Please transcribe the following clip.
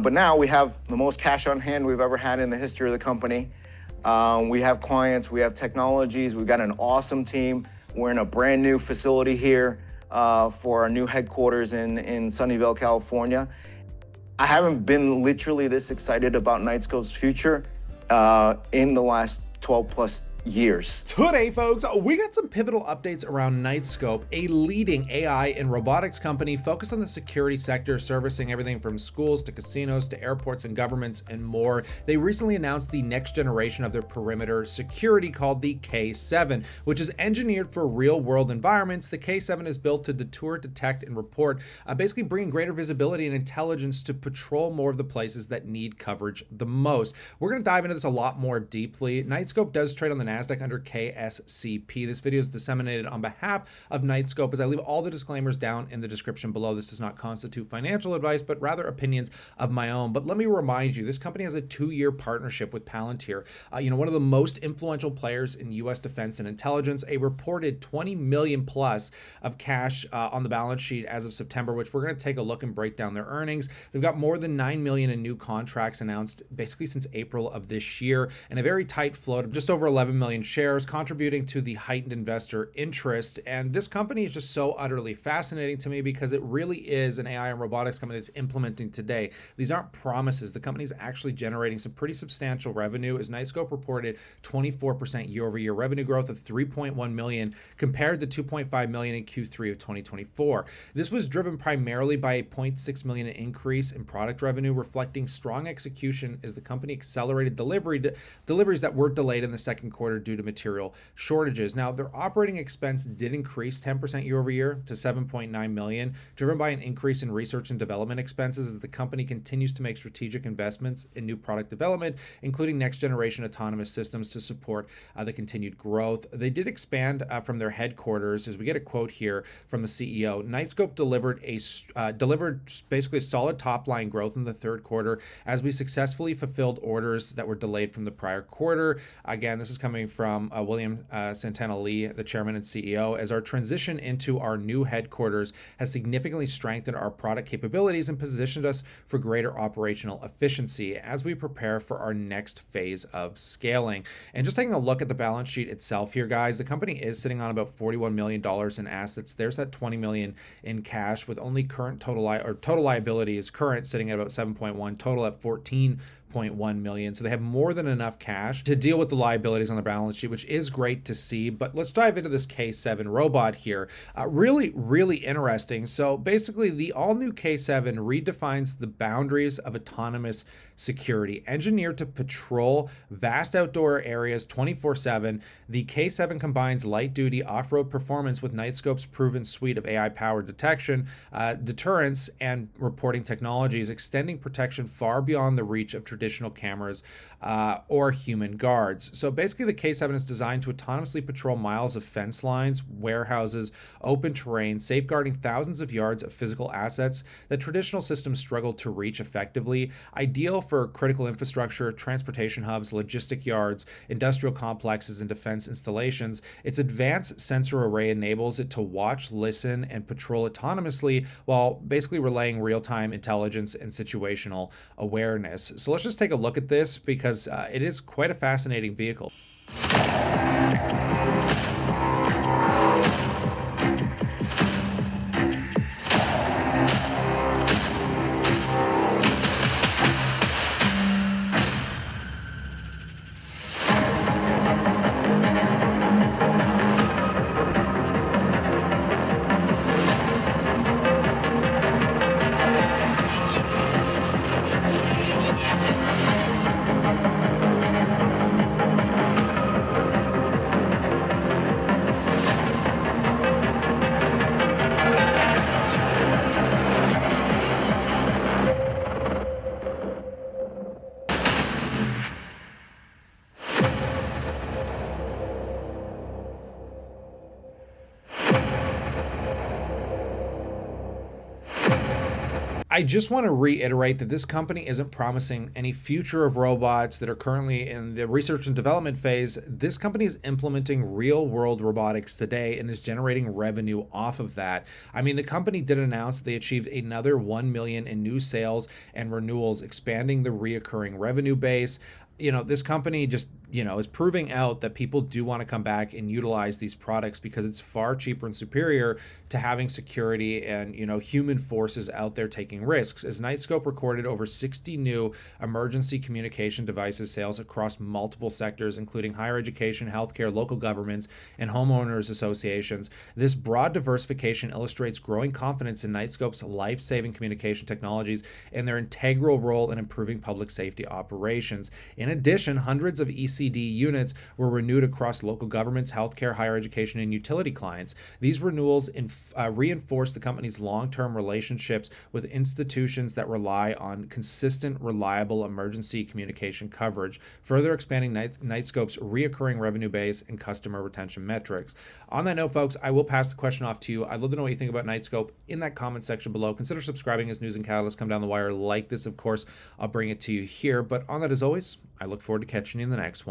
But now we have the most cash on hand we've ever had in the history of the company. We have clients, we have technologies, we've got an awesome team. We're in a brand new facility here for our new headquarters in Sunnyvale, California. I haven't been literally this excited about Knightscope's future in the last 12 plus years. Today, folks, we got some pivotal updates around Knightscope, a leading AI and robotics company focused on the security sector, servicing everything from schools to casinos to airports and governments and more. They recently announced the next generation of their perimeter security called the K7, which is engineered for real-world environments. The K7 is built to deter, detect, and report, basically bringing greater visibility and intelligence to patrol more of the places that need coverage the most. We're going to dive into this a lot more deeply. Knightscope does trade on the NASDAQ under KSCP. This video is disseminated on behalf of Knightscope, as I leave all the disclaimers down in the description below. This does not constitute financial advice, but rather opinions of my own. But let me remind you, this company has a 2-year partnership with Palantir, one of the most influential players in U.S. defense and intelligence, a reported 20 million plus of cash on the balance sheet as of September, which we're going to take a look and break down their earnings. They've got more than 9 million in new contracts announced basically since April of this year, and a very tight float of just over 11 million shares, contributing to the heightened investor interest. And this company is just so utterly fascinating to me because it really is an AI and robotics company that's implementing today. These aren't promises. The company is actually generating some pretty substantial revenue, as Knightscope reported 24% year-over-year revenue growth of 3.1 million compared to 2.5 million in Q3 of 2024. This was driven primarily by a 0.6 million increase in product revenue, reflecting strong execution as the company accelerated deliveries that were delayed in the second quarter due to material shortages. Now, their operating expense did increase 10% year over year to 7.9 million, driven by an increase in research and development expenses as the company continues to make strategic investments in new product development, including next generation autonomous systems to support the continued growth. They did expand from their headquarters, as we get a quote here from the CEO. Knightscope delivered basically solid top line growth in the third quarter as we successfully fulfilled orders that were delayed from the prior quarter. Again, this is coming from William Santana Lee, the chairman and CEO, as our transition into our new headquarters has significantly strengthened our product capabilities and positioned us for greater operational efficiency as we prepare for our next phase of scaling. And just taking a look at the balance sheet itself here, guys, the company is sitting on about $41 million in assets. There's that 20 million in cash, with only current total liability is current, sitting at about 7.1, total at 14.1 million. So they have more than enough cash to deal with the liabilities on the balance sheet, which is great to see. But let's dive into this K7 robot here. Really interesting. So basically, the all-new K7 redefines the boundaries of autonomous security. Engineered to patrol vast outdoor areas 24/7, the K7 combines light-duty off-road performance with Knightscope's proven suite of AI-powered detection, deterrence, and reporting technologies, extending protection far beyond the reach of traditional cameras or human guards. So basically, the K7 is designed to autonomously patrol miles of fence lines, warehouses, open terrain, safeguarding thousands of yards of physical assets that traditional systems struggle to reach effectively. Ideal for critical infrastructure, transportation hubs, logistic yards, industrial complexes, and defense installations. Its advanced sensor array enables it to watch, listen, and patrol autonomously while basically relaying real-time intelligence and situational awareness. So let's just take a look at this because it is quite a fascinating vehicle. I just want to reiterate that this company isn't promising any future of robots that are currently in the research and development phase. This company is implementing real world robotics today and is generating revenue off of that. I mean, the company did announce that they achieved another 1 million in new sales and renewals, expanding the reoccurring revenue base. This company just, is proving out that people do want to come back and utilize these products because it's far cheaper and superior to having security and, human forces out there taking risks. As Knightscope recorded over 60 new emergency communication devices sales across multiple sectors, including higher education, healthcare, local governments, and homeowners associations. This broad diversification illustrates growing confidence in Knightscope's life-saving communication technologies and their integral role in improving public safety operations. In addition, hundreds of ECD units were renewed across local governments, healthcare, higher education, and utility clients. These renewals reinforce the company's long-term relationships with institutions that rely on consistent, reliable emergency communication coverage, further expanding Knightscope's reoccurring revenue base and customer retention metrics. On that note, folks, I will pass the question off to you. I'd love to know what you think about Knightscope in that comment section below. Consider subscribing as news and catalysts come down the wire like this. Of course, I'll bring it to you here. But on that, as always, I look forward to catching you in the next one.